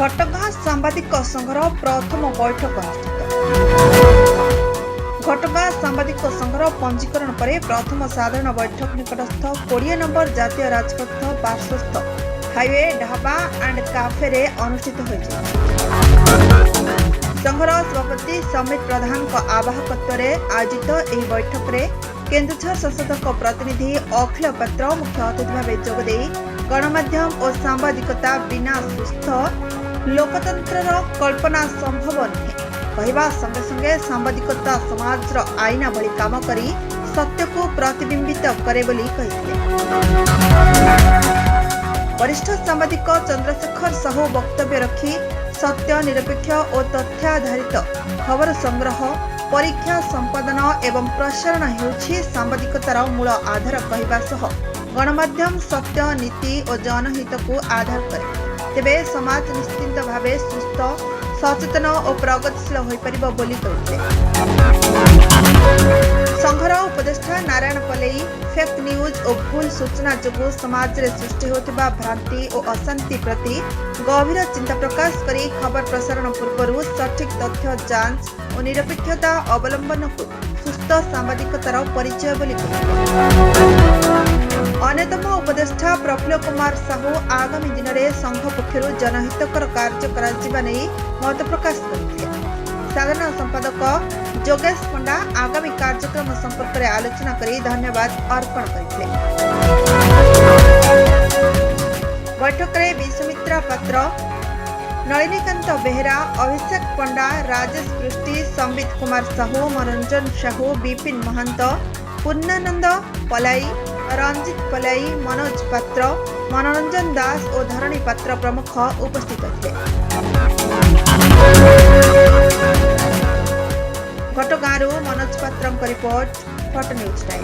घटगाँ सांबादिक संघर प्रथम बैठक अनुष्ठित। घटगाँ सांबादिक संघर पंजीकरण पर प्रथम साधारण बैठक निकटस्थ 20 नंबर जातीय राजपथ पार्श्वस्थ हाईवे ढाबा एंड काफे रे अनुष्ठित होइछि। संघर सभापति समित प्रधान आवाहकत्व आयोजित यह बैठक रे केन्दुझर संसद प्रतिनिधि अखिल पात्र मुख्य अतिथि भाव जोगदे गणमाध्यम और सांबादिकता बिना सुस्थ लोकतंत्र कल्पना संभव नुहे कहवा संगे संगे सांबादिकता समाज आईना भली काम करी सत्य को प्रतिबिंबित करे बोली कहिथिले। वरिष्ठ सांबादिक चंद्रशेखर साहू वक्तव्य रखी सत्य निरपेक्ष और तथ्याधारित खबर संग्रह परीक्षा संपादन एवं प्रसारण हेउछि सांबादिकतार मूल आधार कहवा सह गणमाध्यम सत्य नीति और जनहित को आधार करे तेबे समाज निश्चिंत भावे सुस्थ सचेतन और प्रगतिशील हो पारिबो बोली कहिथिले। संघर उपदेष्टा नारायण पलेई फेक न्यूज और भूल सूचना जोगु समाज रे सृष्टि होतिबा भ्रांति और अशांति प्रति गभीर चिंता प्रकाश करी खबर प्रसारण पूर्व सठिक तथ्य जांच और निरपेक्षता अवलंबन को सुस्थ सांबादिकतार परिचय बोली कहिथिले। अन्यतम उपदेष्टा प्रफुल्ल कुमार साहू आगामी दिन में संघ पक्षर जनहितकर कार्य करा नहीं मत प्रकाश करथिले। साधारण संपादक जोगेश पंडा आगामी कार्यक्रम संपर्क में आलोचना करी धन्यवाद अर्पण करथिले। बैठक में विश्वामित्रा पात्र नलिनीकांत बेहेरा अभिषेक पंडा राजेश पृष्टि संबित कुमार साहू मनोरंजन साहू विपिन महंत पूर्णानंद पलाई रंजित पलाई मनोज पात्र मनोरंजन दास और धरणी पात्र प्रमुख उपस्थित थे। घटगाँ मनोज पात्र रिपोर्ट फट न्यूज टाइम।